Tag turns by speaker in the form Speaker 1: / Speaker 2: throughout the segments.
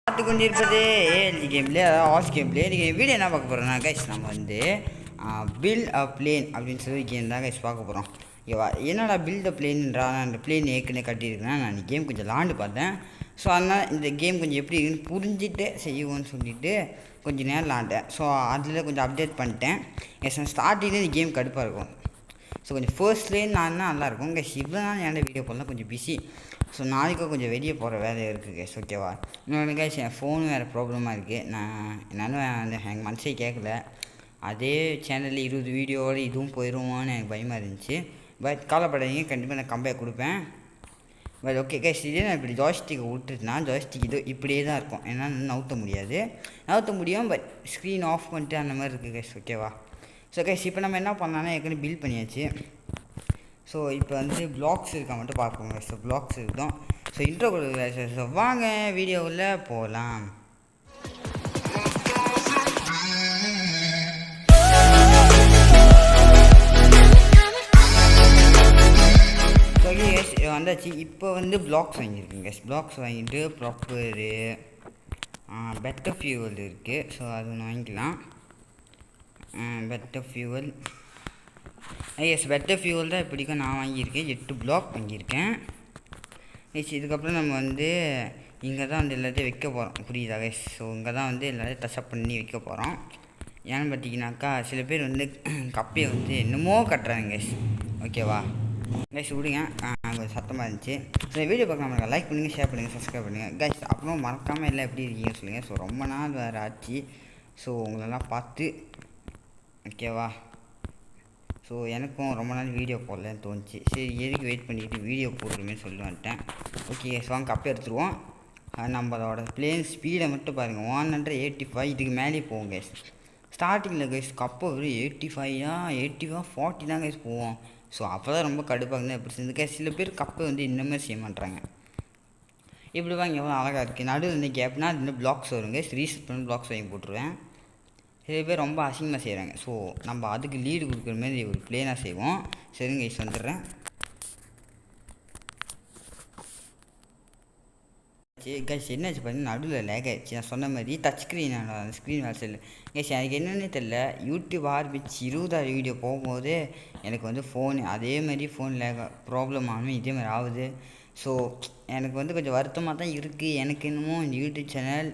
Speaker 1: பார்த்து கொண்டிருப்பது ஏஎல்ஜி கேம்ல ஆஸ் கேம்ல இன்றைக்கி வீடியோ என்ன பார்க்க போகிறோம்னா கைஸ் நம்ம வந்து பில்ட் அ பிளேன் அப்படின்னு சொல்லி கேம் தான் கைஸ் பார்க்க போகிறோம். ஓகேவா, என்னடா பில்ட் அ பிளேன்ன்றா, நான் அந்த பிளேன் ஏற்கனவே கட்டியிருக்கேன். நான் இந்த கேம் கொஞ்சம் விளாண்டு பார்த்தேன். ஸோ அதனால் இந்த கேம் கொஞ்சம் எப்படி இருக்குன்னு புரிஞ்சுட்டு செய்வோன்னு சொல்லிவிட்டு கொஞ்சம் நேரம் விளாண்டேன். ஸோ அதில் கொஞ்சம் அப்டேட் பண்ணிட்டேன். எஸ் ஸ்டார்டிங்லேயே இந்த கேம் கடுப்பாக இருக்கும். ஸோ கொஞ்சம் ஃபர்ஸ்ட்லேயே நான் நல்லாயிருக்கும் கைஸ். இவ்வளோ நாள் என் வீடியோ போடலாம் கொஞ்சம் பிஸி. ஸோ நாளைக்கும் கொஞ்சம் வெளியே போகிற வேலை இருக்குது கைஸ். ஓகேவா, இன்னொன்று கைஸ் என் ஃபோனு வேறு ப்ராப்ளமாக இருக்குது. என்னாலும் அந்த எங்கள் மனசே கேட்கல. அதே சேனலில் 20 வீடியோவோடு இதுவும் போயிடுவோன்னு எனக்கு பயமாக இருந்துச்சு. பட் கவலைப்படாதீங்க, கண்டிப்பாக நான் கம்பேக் கொடுப்பேன். பட் ஓகே கைஸ், இதே நான் இப்படி ஜாய்ஸ்டிக்கை விட்டுட்டுனா ஜாய்ஸ்டிக் இது இப்படியே தான் இருக்கும். ஏன்னா நவுத்த முடியாது, நவுத்த முடியும் பட் ஸ்க்ரீன் ஆஃப் பண்ணிட்டு அந்த மாதிரி இருக்குது கைஸ். ஓகேவா, ஸோ கைஸ் இப்போ நம்ம என்ன பண்ணலான்னா ஏற்கனவே பில்ட் பண்ணியாச்சு. ஸோ இப்போ வந்து பிளாக்ஸ் இருக்கா மட்டும் பார்ப்போங்க. ஸோ பிளாக்ஸ் இருக்கும். ஸோ இன்ட்ரோ கொடுக்குற. ஸோ வாங்க வீடியோவில் போகலாம். ஸோ எஸ் வந்தாச்சு. இப்போ வந்து பிளாக்ஸ் வாங்கியிருக்குங்க. பிளாக்ஸ் வாங்கிட்டு ப்ராப்பரு பெட்டர் ஃபியூவல் இருக்குது. ஸோ அது ஒன்று வாங்கிக்கலாம். Better fuel is better fuel தான் இப்படிக்கும் நான் வாங்கியிருக்கேன். 8 பிளாக் வாங்கியிருக்கேன். எஸ் இதுக்கப்புறம் நம்ம வந்து இங்கே தான் வந்து எல்லாத்தையும் வைக்க போகிறோம். புரியுதா கைஸ்? ஸோ இங்கே தான் வந்து எல்லாத்தையும் டச்சப் பண்ணி வைக்க போகிறோம். ஏன்னு பார்த்தீங்கன்னாக்கா சில பேர் வந்து கப்பையை வந்து என்னமோ கட்டுறாங்க கைஸ். ஓகேவா கைஸ், விடுங்க, கொஞ்சம் சத்தமாக இருந்துச்சு. ஸோ வீடியோ பார்க்கலாம், லைக் பண்ணுங்கள், ஷேர் பண்ணுங்கள், சப்ஸ்கிரைப் பண்ணுங்கள் கைஸ். அப்புறம் மறக்காமல் எல்லாம் எப்படி இருக்கீங்கன்னு சொல்லுங்கள். ஸோ ரொம்ப நாள் வேறு ஆச்சு. ஸோ உங்களெல்லாம் பார்த்து ஓகேவா. ஸோ எனக்கும் ரொம்ப நாள் வீடியோ போடலன்னு தோணுச்சு. சரி எதுக்கு வெயிட் பண்ணிக்கிட்டு வீடியோ போடுறோமே சொல்லி வந்துட்டேன். ஓகே ஸோ வாங்க கப்பை எடுத்துருவோம். நம்மளோட பிளேன் ஸ்பீடை மட்டும் பாருங்கள், 185. இதுக்கு மேலே போவோம் கைஸ். ஸ்டார்டிங்கில் கைஸ் கப்பை ஒரு 85 40 தான் கைஸ் போவோம். ஸோ அப்போ தான் ரொம்ப கடுப்பாக இருந்தால் எப்படி செஞ்சு கைஸ். சில பேர் கப்பை வந்து இன்னமே செய்ய மாட்டாங்க. இப்படி வாங்க எவ்வளோ அழகாக இருக்குது. நடுவில் இந்த கேப்னா அது இன்னும் பிளாக்ஸ் வருங்க. ரீசெட் பண்ணி பிளாக்ஸ் வாங்கி போட்டுருவேன். சில பேர் ரொம்ப அசிங்கமாக செய்கிறாங்க. ஸோ நம்ம அதுக்கு லீடு கொடுக்குற மாதிரி ஒரு பிளேனாக செய்வோம். சரிங்க கைஸ், வந்துடுறேன். சரி கைஸ், என்னாச்சு பார்த்தீங்கன்னா நடுவில் லேக் ஆகிடுச்சு. நான் சொன்ன மாதிரி டச் ஸ்க்ரீன் அந்த ஸ்க்ரீன் வேலை இல்லை கைஸ். எனக்கு என்னென்னே தெரில, யூடியூப் ஆரம்பிச்சு 20 வீடியோ போகும்போது எனக்கு வந்து ஃபோன் அதே மாதிரி ஃபோன் லேக் ப்ராப்ளம் ஆகணும் இதே மாதிரி ஆகுது. ஸோ எனக்கு வந்து கொஞ்சம் வருத்தமாக தான் இருக்குது. எனக்கு என்னமோ இந்த யூடியூப் சேனல்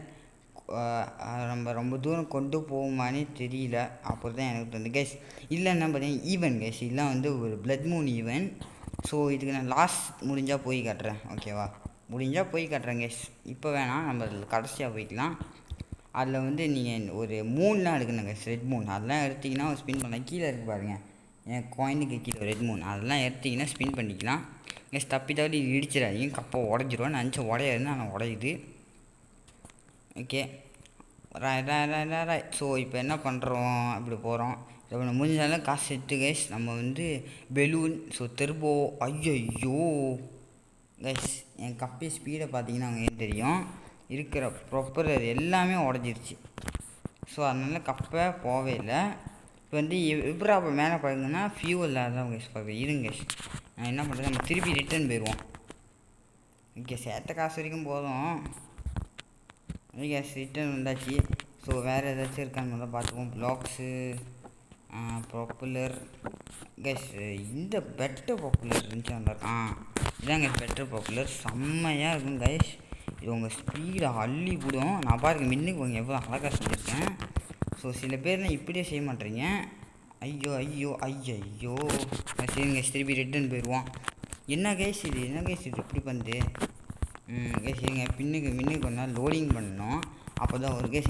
Speaker 1: நம்ம ரொம்ப தூரம் கொண்டு போகுமானே தெரியல. அப்போ தான் எனக்கு வந்து கைஸ் இல்லைன்னா பார்த்தீங்கன்னா ஈவெண்ட் கைஸ், இதெல்லாம் வந்து ஒரு பிளட் மூன் ஈவெண்ட். ஸோ இதுக்கு நான் லாஸ்ட் முடிஞ்சால் போய் காட்டுறேன். ஓகேவா, முடிஞ்சால் போய் காட்டுறேன் கைஸ். இப்போ வேணாம், நம்ம கடைசியாக போய்க்கலாம். அதில் வந்து நீங்கள் ஒரு மூன்லாம் எடுக்கணும் கைஸ். ரெட் மூன் அதெல்லாம் எடுத்திங்கன்னா ஸ்பின் பண்ணலாம். கீழே இருக்குது பாருங்கள், என் காயினுக்கு கீழே ரெட் மூன் அதெல்லாம் எடுத்திங்கன்னா ஸ்பின் பண்ணிக்கலாம் கைஸ். தப்பி தவிர இடிச்சிடாதீங்க, கப்பை உடஞ்சிருவோம். நினச்சா உடையாதுன்னு ஆனால் உடையுது. ஓகே ராய். ஸோ இப்போ என்ன பண்ணுறோம், இப்படி போகிறோம். இப்போ நம்ம முடிஞ்சாலும் காசு எடுத்து கைஸ் நம்ம வந்து பெலூன் ஸோ தெர்போ. ஐயோ கைஸ், என் கப்பே ஸ்பீடை பார்த்தீங்கன்னா அவங்க ஏன் தெரியும், இருக்கிற ப்ராப்பர் எல்லாமே உடஞ்சிருச்சு. ஸோ அதனால் கப்பை போவே இல்லை. இப்போ வந்து எப்படி அப்போ மேலே பழகுங்கன்னா ஃபியூவல் இல்லாதான் கைஸ் பார்க்குறேன். இருங்க கைஸ், நான் என்ன பண்ணுறது, நம்ம திருப்பி ரிட்டர்ன் போயிடுவோம். ஓகே சேர்த்த காசு வரைக்கும் போதும். கேஸ் ரிட்டர்ன் வந்தாச்சு. ஸோ வேறு ஏதாச்சும் இருக்கான்னு முதல்ல பார்த்துப்போம். Blocks popular gas. இந்த பெட்டர் பாப்புலர் இருந்துச்சு நல்லா. இதாங்க பெட்டர் பாப்புலர் செம்மையாக இருக்கும் கைஸ். இது உங்கள் ஸ்பீடை அள்ளி போடும். நான் பாருங்க மின்னுக்கு உங்கள் எவ்வளோ அழகாக செஞ்சுருக்கேன். ஸோ சில பேர்லாம் இப்படியே செய்ய மாட்டேறீங்க. ஐயோ சரிங்க திருப்பி ரிட்டர்ன் போயிடுவோம். என்ன கைஸ் இது இப்படி பண்ணுது. சரிங்க மின்னுக்கு கொஞ்ச நாள் லோடிங் பண்ணணும். அப்போ தான் ஒரு கேஸ்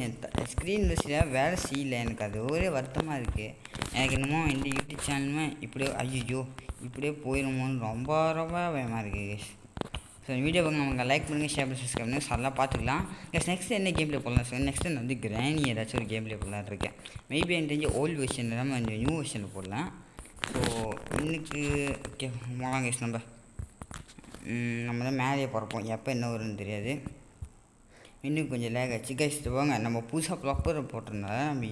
Speaker 1: ஸ்க்ரீன் வச்சுல வேலை செய்யலை. எனக்கு அது ஒரே வருத்தமாக இருக்குது. எனக்கு என்னமோ இந்த யூடியூப் சேனலுமே இப்படியே போயிடுமோன்னு ரொம்ப பயமாக இருக்குது கேஸ். ஸோ வீடியோ அவங்க லைக் பண்ணுங்கள், ஷேர் பண்ணி சப்ஸ்கிரைப் பண்ணுங்கள். நல்லா பார்த்துக்கலாம் கேஸ். நெக்ஸ்ட்டு என்ன கேம் ப்ளே போடலாம் சார்? நெக்ஸ்ட்டு நான் வந்து கிராணி ஏதாச்சும் ஒரு கேம் ப்ளே போடலான்னு இருக்கேன். மேபி எனக்கு தெரிஞ்ச ஓல்டு வெர்ஷன் இல்லாமல் இந்த நியூ வெர்ஷனில் போடலாம். ஸோ இன்னைக்கு ஓகே போகலாம் கேஸ். நம்ம தான் மேலேயே பறப்போம், எப்போ என்ன வரும்னு தெரியாது. இன்னும் கொஞ்சம் லேக் ஆச்சு கைஸ். வாங்க நம்ம புதுசாக ப்ராப்பர் போட்டிருந்தால நம்ம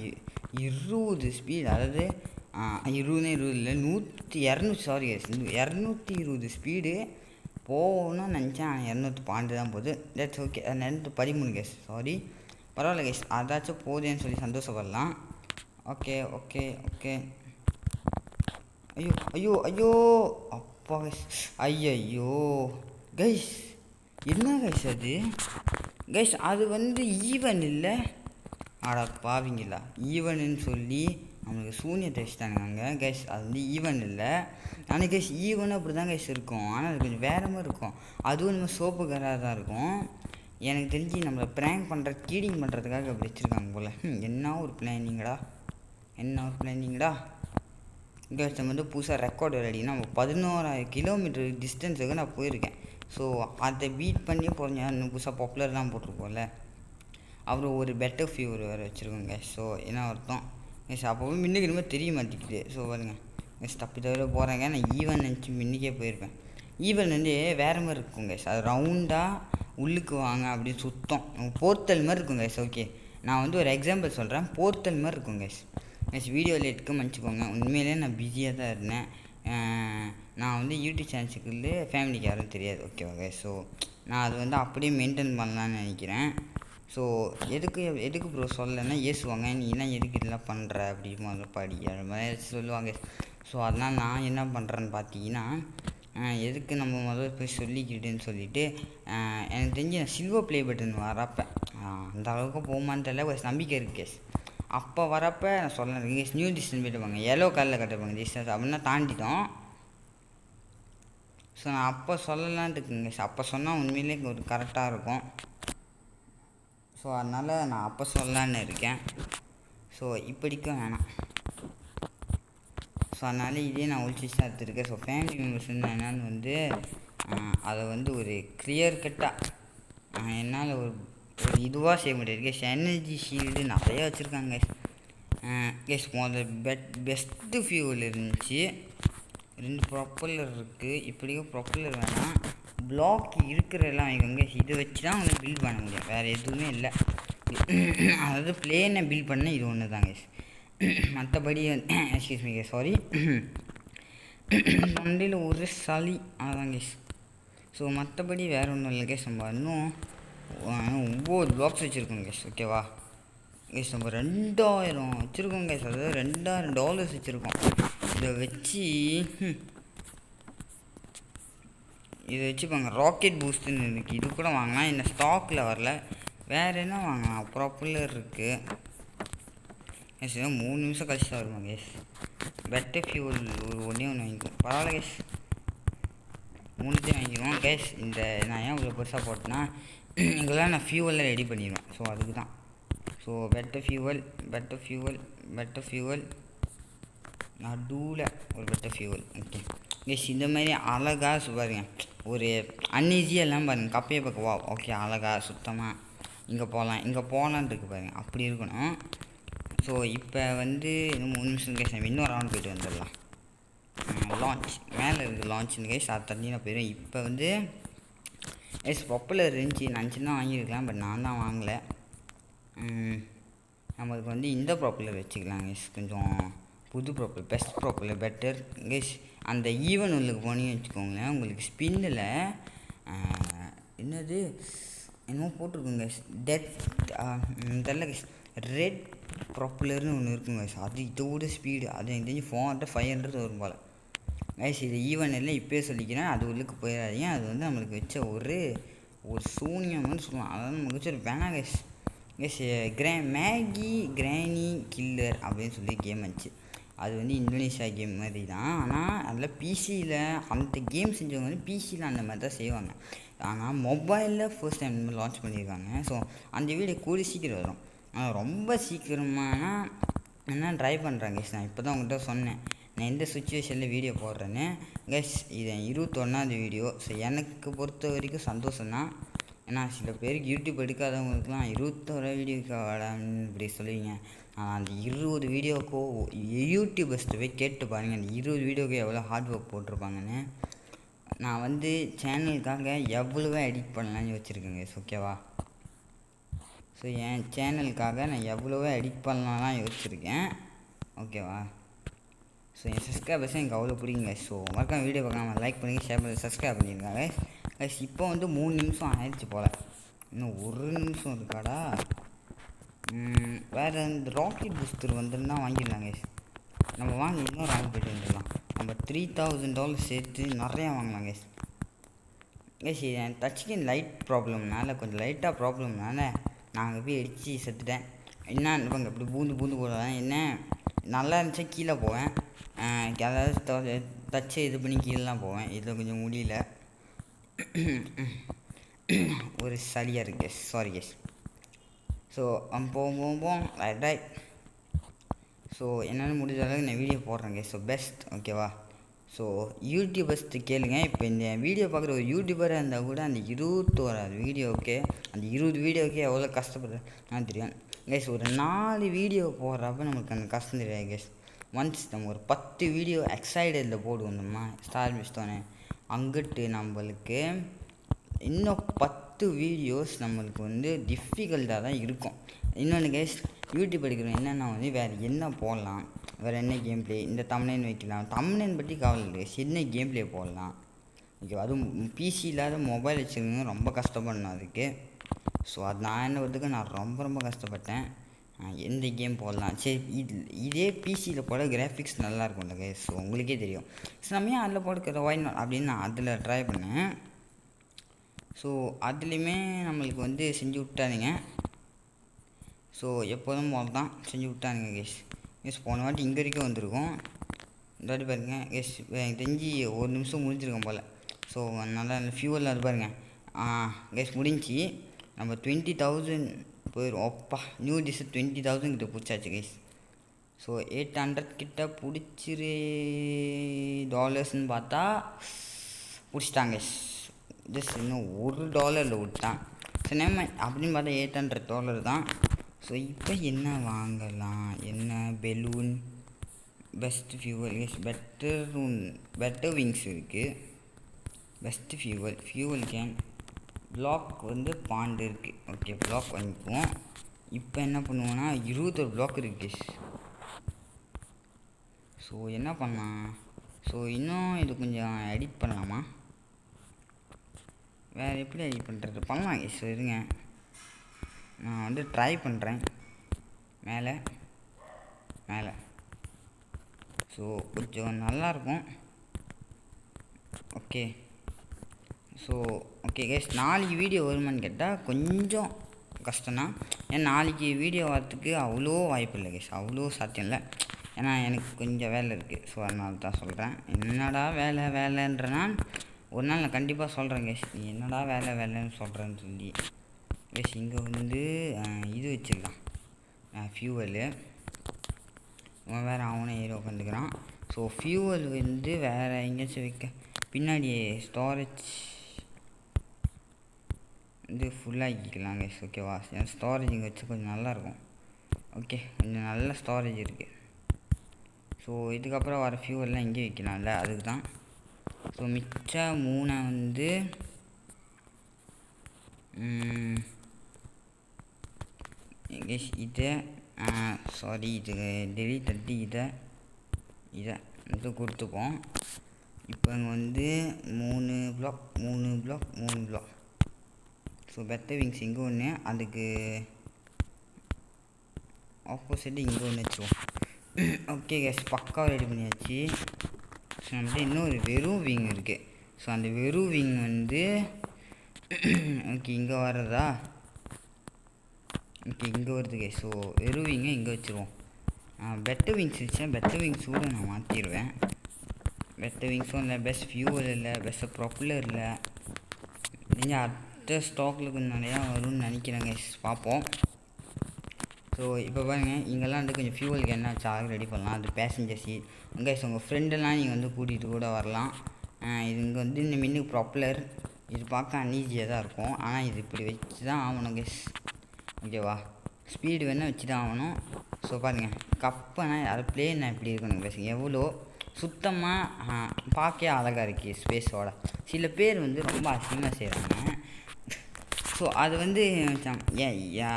Speaker 1: 20 ஸ்பீட், அதாவது 20 இல்லை 220 ஸ்பீடு போகணும்னு நினச்சேன். 212 தான் போகுது. That's okay. 213 கைஸ். சாரி, பரவாயில்ல கைஸ். அதாச்சும் போகுதுன்னு சொல்லி சந்தோஷப்படலாம். Okay okay okay. ஐயோ ஐயோ ஐயோ அப்பா கைஸ். ஐயோ கைஸ், என்ன கைஸ் அது கைஸ்? அது வந்து ஈவன் இல்லை. ஆடா பாவிங்களா, ஈவனுன்னு சொல்லி நம்மளுக்கு சூன்யத்தை வச்சுட்டாங்க கைஸ். அது வந்து ஈவன் இல்லை. ஆனால் கைஸ் ஈவனும் அப்படி தான் கைஸ் இருக்கும். ஆனால் அது கொஞ்சம் வேறு மாதிரி இருக்கும். அதுவும் நம்ம சோப்பு கராக தான் இருக்கும். எனக்கு தெரிஞ்சு நம்மளை ப்ராங்க் பண்ணுற கீடிங் பண்ணுறதுக்காக அப்படி வச்சுருக்காங்க போல். என்ன ஒரு பிளானிங்கடா, என்ன ஒரு பிளானிங்கடா கைஸ். நம்ம வந்து புதுசாக ரெக்கார்டு ரெடினா 11,000 கிலோமீட்டர் டிஸ்டன்ஸுக்கு நான் போயிருக்கேன். ஸோ அதை பீட் பண்ணி போகிறேன். இன்னும் புதுசாக பாப்புலர்லாம் போட்டிருக்கோம்ல. அப்புறம் ஒரு பெட்டர் ஃபீவர் வேறு வச்சுருக்கோங்க. ஸோ என்ன அர்த்தம் கைஸ், அப்போவே மின்னுக்கு இனிமேல் தெரிய மாட்டேங்குது. ஸோ பாருங்க கைஸ், தப்பி தவிர போகிறாங்க. நான் ஈவன் நினச்சி மின்னுக்கே போயிருப்பேன். ஈவன் வந்து வேறு மாதிரி இருக்கும் கைஸ். அது ரவுண்டாக உள்ளுக்கு வாங்க அப்படி சுத்தம் போர்த்தல் மாதிரி இருக்கும் கைஸ். ஓகே, நான் வந்து ஒரு எக்ஸாம்பிள் சொல்கிறேன். போர்த்தல் மாதிரி இருக்கும் கைஸ். கைஸ் வீடியோவில் எடுக்க மன்னிச்சிக்கோங்க. உண்மையிலே நான் பிஸியாக தான் இருந்தேன். நான் வந்து யூடியூப் சேனல்ஸுக்குள்ளே ஃபேமிலிக்கு யாரும் தெரியாது. ஓகேவா கைஸ்? ஸோ நான் அது வந்து அப்படியே மெயின்டைன் பண்ணலான்னு நினைக்கிறேன். ஸோ எதுக்கு ப்ரோ சொல்லலைன்னா ஏசுவாங்க, நீ என்ன எதுக்கு இதெல்லாம் பண்ணுற அப்படி முதல்ல படி அது மாதிரி சொல்லுவாங்க. ஸோ அதனால் நான் என்ன பண்ணுறேன்னு பார்த்தீங்கன்னா, எதுக்கு நம்ம முதல்ல போய் சொல்லிக்கிட்டுன்னு சொல்லிவிட்டு, எனக்கு தெரிஞ்சு நான் சில்வர் ப்ளே பட்டன் வரப்போ அந்த அளவுக்கு போகுமான்னு தெரியல, ஒரு நம்பிக்கை இருக்குது கேஸ். அப்போ வரப்போ நான் சொல்கிறேன் கேஸ், நியூ டிஸ்டன்ஸ் போய்ட்டுப்பாங்க, எல்லோ கலரில் கட்டுப்பாங்க டிஸ்டன்ஸ் அப்படின்னா தாண்டிட்டோம். ஸோ நான் அப்போ சொல்லலான்ட்டு இருக்குங்க கேஸ். அப்போ சொன்னால் உண்மையிலே ஒரு கரெக்டாக இருக்கும். ஸோ அதனால் நான் அப்போ சொல்லலான்னு இருக்கேன். ஸோ இப்படிக்கும் வேணாம். ஸோ அதனால் இதே நான் ஒழிச்சு தான் எடுத்துருக்கேன். ஸோ ஃபேமிலி மெம்பர்ஸ் என்னென்னு வந்து அதை வந்து ஒரு கிளியர் கட்டாக என்னால் ஒரு இதுவாக செய்ய முடியாது கேஸ். எனர்ஜி ஷீல்டு நிறையா வச்சுருக்காங்க கேஸ். முதல்ல பெஸ்ட்டு ஃபியூல் இருந்துச்சு, 2 ப்ரொப்பல்லர் இருக்குது. இப்படியும் ப்ரொப்பல்லர் வேணாம், பிளாக் இருக்கிற எல்லாம் வைக்கோங்க. இதை வச்சு தான் அவங்க பில்ட் பண்ண முடியும், வேறு எதுவுமே இல்லை. அதாவது பிளேனை பில்ட் பண்ண இது ஒன்று தான் கேஸ். மற்றபடி எக்ஸ்கியூஸ் மீ கேஸ், சாரி தொண்டையில் ஒரு சளி, அதான் கேஸ். ஸோ மற்றபடி வேறு ஒன்றும் இல்லை கேஸ். நம்ம இன்னும் 9 பிளாக்ஸ் வச்சுருக்கோம் கேஸ். ஓகேவா கேஸ்? நம்ம 2000 வச்சுருக்கோம் கேஸ். அதாவது $2,000 வச்சுருக்கோம். இதை வச்சுப்பாங்க ராக்கெட் பூஸ்ட்டுன்னு இருக்குது. இது கூட வாங்கலாம், இந்த ஸ்டாக்கில் வரல. வேறு என்ன வாங்கலாம்? ப்ராப்புலர் இருக்குது கேஸ். 3 நிமிஷம் கழிச்சு தான் வருமா கேஸ். பெட்டர் ஃபியூல் ஒன்றே ஒன்று வாங்கிக்குவோம், பரவாயில்ல கேஸ். 3 வாங்கிக்குவோம் கேஸ். இந்த நான் ஏன் இவ்வளோ பெருசாக போட்டேன்னா, இதெல்லாம் நான் ஃபியூவெல்லாம் ரெடி பண்ணிடுவேன். ஸோ அதுக்கு தான். ஸோ பெட்டர் ஃபியூவல் நடுவில் ஒரு பெட்டர் ஃபியூவல். ஓகே கேஸ், இந்த மாதிரி அழகாக பாருங்க, ஒரு அன்ஈஸியாக எல்லாம் பாருங்கள். கப்பையை பக்கம் வா. ஓகே, அழகாக சுத்தமாக இங்கே போகலான் இருக்குது பாருங்க, அப்படி இருக்கணும். ஸோ இப்போ வந்து இன்னும் 3 நிமிஷம் கேஸ். நம்ம இன்னொரு ரவுண்ட் போய்ட்டு வந்துடலாம். லான்ச் மேலே இருக்குது லான்ச்சுன்னு கேஸ். அது தண்ணி நான் போயிடுவேன். இப்போ வந்து பாப்புலர் இருந்துச்சு, நினச்சி தான் வாங்கியிருக்கலாம். பட் நான் தான் வாங்கலை. நம்மளுக்கு வந்து இந்த ப்ராப்புலர் வச்சுக்கலாம் கேஸ். கொஞ்சம் புது ப்ராப்புலர், பெஸ்ட் ப்ராப்புலர் பெட்டர் கேஸ். அந்த ஈவன் உள்ளுக்கு போனீங்கன்னு வச்சுக்கோங்களேன், உங்களுக்கு ஸ்பின்னில் என்னமோ போட்டிருக்குங்க கேஸ். தெரில கேஸ். ரெட் ப்ராப்புலர்னு ஒன்று இருக்குங்க கேஸ். அது இதோட ஸ்பீடு அது எனக்கு தெரிஞ்சு 400-500 வரும் போல் கைஸ். இது ஈவன் இல்லை, இப்போயே சொல்லிக்கிறேன். அது உள்ளுக்கு போயிடாதீங்க. அது வந்து நம்மளுக்கு வச்ச ஒரு சூனியம்னு சொல்லலாம். அதாவது நமக்கு வச்ச ஒரு வேணா guys. Guys Maggi granny killer அப்படின்னு சொல்லி கேம் வந்துச்சு. அது வந்து இந்தோனேஷியா கேம் மாதிரி தான். ஆனால் அதில் பிசியில் அந்த கேம் செஞ்சவங்க வந்து பிசியில் அந்த மாதிரி தான் செய்வாங்க. ஆனால் மொபைலில் ஃபர்ஸ்ட் டைம் லான்ச் பண்ணியிருக்காங்க. ஸோ அந்த வீடியோ கூடி சீக்கிரம் வரும். ஆனால் ரொம்ப சீக்கிரமான என்ன ட்ரை பண்ணுறேன் கேஸ். நான் இப்போ தான் உங்கள்கிட்ட சொன்னேன் நான் எந்த சுச்சுவேஷனில் வீடியோ போடுறேன்னு கேஸ். இது 21ஆவது வீடியோ. ஸோ எனக்கு பொறுத்த வரைக்கும் சந்தோஷம் தான். ஏன்னா சில பேருக்கு யூடியூப் எடுக்காதவங்களுக்குலாம் 21 வீடியோக்கு இப்படி சொல்லுவீங்க. அந்த 20 வீடியோக்கோ யூடியூபர்ஸ்ட்டு போய் கேட்டு பாருங்கள், அந்த 20 வீடியோக்கு எவ்வளோ ஹார்ட் ஒர்க் போட்டிருப்பாங்கன்னு. நான் வந்து சேனலுக்காக எவ்வளோவா எடிட் பண்ணலான்னு வச்சுருக்கேங்க. ஓகேவா? ஸோ என் சேனலுக்காக நான் எவ்வளோவா எடிட் பண்ணலாம்லாம் யோசிச்சுருக்கேன். ஓகேவா? ஸோ என் சப்ஸ்கிரைபர்ஸும் எனக்கு அவ்வளோ பிடிக்குங்க. ஸோ மறக்காம வீடியோ பார்க்காம லைக் பண்ணி ஷேர் பண்ணி சப்ஸ்கிரைப் பண்ணியிருக்காங்க. கைஸ் இப்போ வந்து 3 நிமிஷம் ஆயிடுச்சு போல், இன்னும் 1 நிமிஷம் இருக்காடா. வேறு இந்த ராக்கெட் பூஸ்டர் வந்துருந்தா வாங்கிடலாம் கைஸ். நம்ம வாங்கி இன்னொரு ரவுண்ட் போய்ட்டு வந்துடலாம். நம்ம $3000 சேர்த்து நிறையா வாங்கலாம் கைஸ். கைஸ் என் டச் ஸ்க்ரீன் லைட் ப்ராப்ளம்னால, கொஞ்சம் லைட்டாக ப்ராப்ளம்னால நான் அங்கே போய் அடித்து செத்துட்டேன். என்ன இவங்க இப்படி பூந்து போடுவேன். என்ன நல்லா இருந்துச்சா கீழே போவேன், அதாவது டச்சை இது பண்ணி கீழெலாம் போவேன். இதில் கொஞ்சம் முடியல, ஒரு சளியாக இருக்குது கேஸ், சாரி கேஸ். ஸோ போவோம் ரைட். ஸோ என்னால் முடிஞ்ச அளவுக்கு நான் வீடியோ போடுறேன் கேஸ். ஸோ பெஸ்ட் ஓகேவா. ஸோ யூடியூபர்ஸ்ட்டு கேளுங்க. இப்போ இந்த வீடியோ பார்க்குற ஒரு யூடியூபராக இருந்தால் கூட அந்த 21 வீடியோவுக்கு, அந்த 20 வீடியோவுக்கு எவ்வளோ கஷ்டப்படுறேன் தெரியும் கேஸ். ஒரு 4 வீடியோ போடுறப்ப நமக்கு அந்த கஷ்டம் தெரியாது கேஸ். ஒன்ஸ் நம்ம ஒரு 10 வீடியோ எக்ஸைடடில் போடுவோம்மா ஸ்டார் மிஸ்டோன்னு, அங்கிட்டு நம்மளுக்கு இன்னும் 10 வீடியோஸ் நம்மளுக்கு வந்து டிஃபிகல்ட்டாக தான் இருக்கும். இன்னொன்று கேஸ், யூடியூப் எடுக்கிறோம் என்னென்னா வந்து வேறு என்ன போடலாம், வேறு என்ன கேம் ப்ளே, இந்த தம்ப்நெயில் வைக்கலாம், தம்ப்நெயில் பற்றி கவலை இல்லை, என்ன கேம் ப்ளே போடலாம் ஓகே. அதுவும் பிசி இல்லாத மொபைல் வச்சுருக்கீங்க ரொம்ப கஷ்டப்படணும் அதுக்கு. ஸோ அது நான் என்ன பண்ணுறதுக்கு நான் ரொம்ப கஷ்டப்பட்டேன். எந்த கேம் போடலாம், சரி இதே பிசியில் போட கிராஃபிக்ஸ் நல்லாயிருக்கும்ல கைஸ். ஸோ உங்களுக்கே தெரியும். ஸோ நம்ம ஏன் அதில் போட்டுக்கிற ஒய் நாட் அப்படின்னு நான் அதில் ட்ரை பண்ணேன். ஸோ அதுலேயுமே நம்மளுக்கு வந்து செஞ்சு விட்டானுங்க. ஸோ எப்போதும் போல தான் செஞ்சு விட்டானுங்க கேஸ். கேஸ் போன வாட்டி இங்கே வரைக்கும் வந்திருக்கும், இந்த வாட்டி பாருங்க கேஸ் எனக்கு தெரிஞ்சு 1 நிமிஷம் முடிஞ்சிருக்கோம் போல். ஸோ நல்லா ஃபியூவல் அது பாருங்கள் கேஸ் முடிஞ்சு நம்ம 20,000 போயிடும். அப்பா நியூ டிஷ் 20,000 கிட்ட பிடிச்சாச்சு கைஸ். ஸோ 800 கிட்ட பிடிச்சிரு டாலர்ஸ்ன்னு பார்த்தா பிடிச்சிட்டாங்க கைஸ். ஜஸ்ட் இன்னும் $1 விட்டான். ஸோ நம்ம அப்படின்னு பார்த்தா $800 தான். ஸோ இப்போ என்ன வாங்கலாம், என்ன balloon, best fuel is better wings இருக்குது, பெஸ்ட் ஃபியூவல் கேன், பிளாக் வந்து பாண்டு இருக்குது. ஓகே பிளாக் வாங்கிக்குவோம். இப்போ என்ன பண்ணுவோன்னா 20 பிளாக் இருக்குது. ஸோ என்ன பண்ணலாம், ஸோ இன்னும் இது கொஞ்சம் எடிட் பண்ணலாமா, வேறு எப்படி எடிட் பண்ணுறது பண்ணலாம் ஸோ இருங்க நான் வந்து ட்ரை பண்ணுறேன். மேலே ஸோ கொஞ்சம் நல்லாயிருக்கும். ஓகே ஸோ ஓகே கேஸ், நாளைக்கு வீடியோ வருமானு கேட்டால் கொஞ்சம் கஷ்டம்தான். ஏன்னா நாளைக்கு வீடியோ வரத்துக்கு அவ்வளோ வாய்ப்பு இல்லை கேஸ், அவ்வளோ சாத்தியம் இல்லை. ஏன்னா எனக்கு கொஞ்சம் வேலை இருக்குது. ஸோ அதனால தான் சொல்கிறேன். என்னடா வேலைன்றனா ஒரு நாள் நான் கண்டிப்பாக சொல்கிறேன் கேஸ், நீ என்னடா வேலைன்னு சொல்கிறேன்னு சொல்லி. கேஸ் இங்கே வந்து இது வச்சிடலாம் ஃபியூவலு, வேறு அவனே ஏறி உட்காந்துக்கிறான். ஸோ ஃபியூவல் வந்து வேறு எங்கேயாச்சும் வைக்க, பின்னாடி ஸ்டோரேஜ் வந்து ஃபுல்லாகிக்கலாம் கைஸ் ஓகேவா. ஸ்டோரேஜ் இங்கே வச்சு கொஞ்சம் நல்லாயிருக்கும். ஓகே கொஞ்சம் நல்ல ஸ்டோரேஜ் இருக்குது. ஸோ இதுக்கப்புறம் வர ஃபியூவல்லாம் இங்கே வைக்கலாம்ல, அதுக்கு தான். ஸோ மிச்ச 3 வந்து கைஸ் இதை சாரி இது டெலிட் தட்டி இதை வந்து கொடுத்துப்போம். இப்போ இங்கே வந்து 3 பிளாக். ஸோ பெட்டர் விங்ஸ் இங்கே ஒன்று, அதுக்கு ஆப்போசிட்டு இங்கே ஒன்று வச்சுருவோம். ஓகே கேஸ் பக்காவாக ரெடி பண்ணியாச்சு. ஸோ நம்மகிட்ட இன்னொரு வெறும் விங் இருக்குது. ஸோ அந்த வெறும் விங் வந்து ஓகே இங்கே வர்றதா, ஓகே இங்கே வருது கேஸ். ஸோ வெறும் விங்கை இங்கே வச்சுருவோம். பெட்டர் விங்ஸ் வச்சேன், பெட்டர் விங்ஸோடு நான் மாற்றிடுவேன். பெட்டர் விங்ஸும் இல்லை, பெஸ்ட் ஃபியூவல் இல்லை, பெஸ்ட் ப்ரொப்பலர் இல்லை. நீங்கள் அடுத்த ஸ்டாக்கில் கொஞ்சம் நிறையா வரும்னு நினைக்கிறேங்க, பார்ப்போம். ஸோ இப்போ பாருங்கள் இங்கெல்லாம் வந்து கொஞ்சம் ஃபியூவலுக்கு என்ன சார்ஜ் ரெடி பண்ணலாம். அது பேசஞ்சர் சீட் கைஸ், உங்கள் ஃப்ரெண்டெல்லாம் நீங்கள் வந்து கூட்டிகிட்டு கூட வரலாம். இது இங்கே வந்து இந்த மின்னுக்கு ப்ரொப்பலர், இது பார்க்க அன்ஈஸியாக தான் இருக்கும், ஆனால் இது இப்படி வச்சு தான் ஆகணும் கைஸ் ஓகேவா. ஸ்பீடு வேணால் வச்சு தான் ஆகணும். ஸோ பாருங்கள் கப்பைனா அது பிளேன்னா எப்படி இருக்கணும் கைஸ், எவ்வளோ சுத்தமாக பார்க்க அழகாக இருக்குது ஸ்பேஸோட. சில பேர் வந்து ரொம்ப அசிங்கமாக செய்கிறாங்க. ஸோ அது வந்து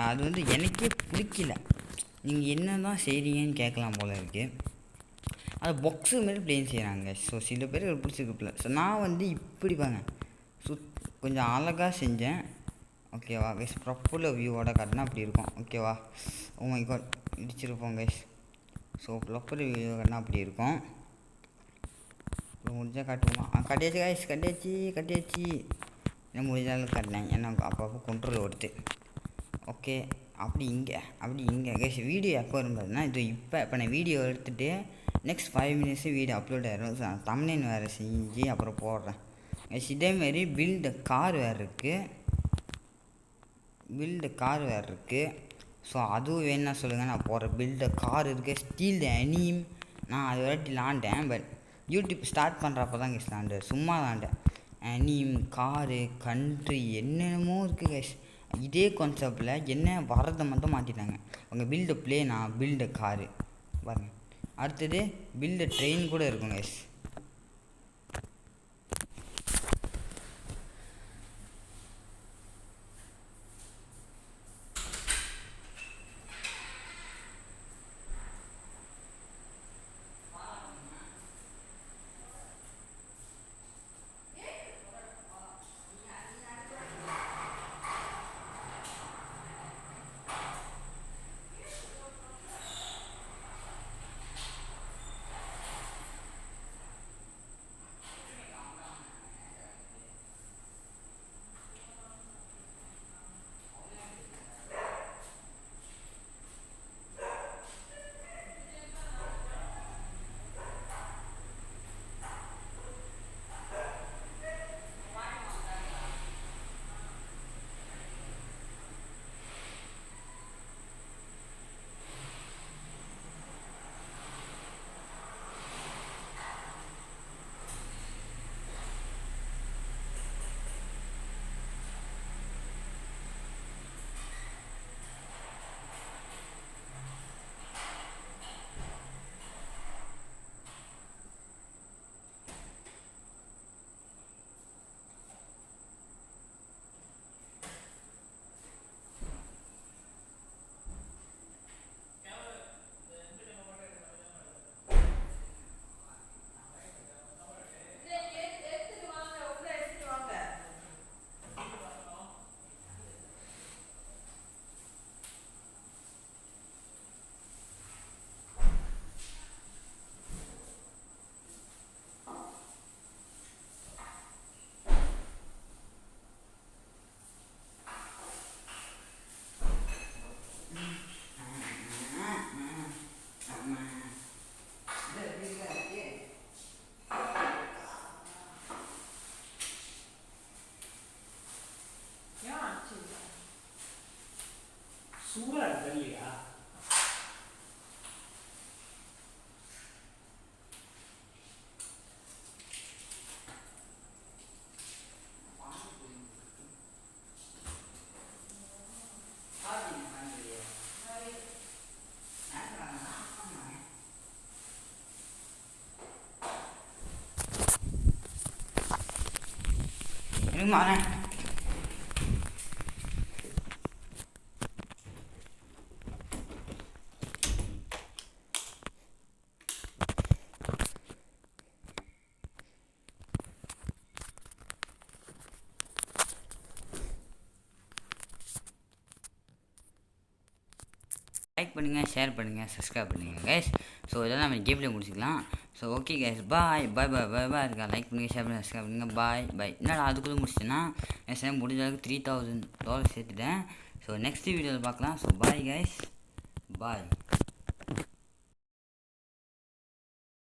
Speaker 1: அது வந்து எனக்கே பிடிக்கல. நீங்கள் என்ன தான் செய்கிறீங்கன்னு கேட்கலாம் போல் இருக்குது. அது பாக்ஸு மாரி பிளேன் செய்கிறாங்க. ஸோ சில பேர் பிடிச்சிருக்குல. ஸோ நான் வந்து இப்படி பாங்க கொஞ்சம் அழகாக செஞ்சேன். ஓகேவா கைஸ், ப்ராப்பராக வியூவோட காட்டினா அப்படி இருக்கும். ஓகேவா, ஓ மை காட் இடிச்சிருப்போம் கைஸ். ஸோ ப்ராப்பர் வியூ காட்டினா அப்படி இருக்கும். முடிஞ்சால் காட்டுவோமா? கட்டியாச்சு கைஸ், கட்டியாச்சு. என்ன முடிஞ்சாலும் காட்டினேன், ஏன்னா அப்பப்போ கண்ட்ரோல் ஓடுது. ஓகே, அப்படி இங்கே கைஸ் வீடியோ எப்போ வரும்போதுன்னா இப்போ நான் வீடியோ எடுத்துகிட்டு நெக்ஸ்ட் 5 மினிட்ஸு வீடியோ அப்லோட் ஆகிடும். தம்ப்நெயில் வேறு செஞ்சு அப்புறம் போடுறேன் கைஸ். இதேமாரி பில்டு கார் வேறு இருக்குது. ஸோ அதுவும் வேணும்னா சொல்லுங்கள், நான் போடுறேன். பில்டு கார் இருக்குது. ஸ்டீல் த அனிம் நான் அது வாட்டி விளாண்டேன். பட் யூடியூப் ஸ்டார்ட் பண்ணுறப்ப தான் கைஸ் விளாண்டேன், சும்மா விளாண்டேன். அனிம், காரு, கண்ட்ரி என்னென்னமோ இருக்குது கைஸ். இதே கான்செப்டில் என்ன வரதை மட்டும் மாற்றிட்டாங்க. அவங்க பில்டு பிளேனா, பில்டு காரு பாருங்க. அடுத்தது பில்டு ட்ரெயின் கூட இருக்கும் கைஸ்.
Speaker 2: சூடா இருக்கு இல்லையா?
Speaker 1: மாறேன். லைக் பண்ணுங்கள், ஷேர் பண்ணுங்கள், சப்ஸ்கிரைப் பண்ணுங்கள் கைஸ். ஸோ இதெல்லாம் நம்ம கேம்லேயே முடிச்சுக்கலாம். ஸோ ஓகே கைஸ், பாய் இருக்கா. லைக் பண்ணுங்கள், ஷேர் பண்ணுங்கள், சப்ஸ்கிரைப் பண்ணுங்கள். பாய். என்னடா அதுக்குள்ளே முடிச்சிட்டேன்னா என் முடிஞ்ச அளவுக்கு $3000 சேர்த்துட்டேன். ஸோ நெக்ஸ்ட் வீடியோவில் பார்க்கலாம். ஸோ பாய் கைஸ், பாய்.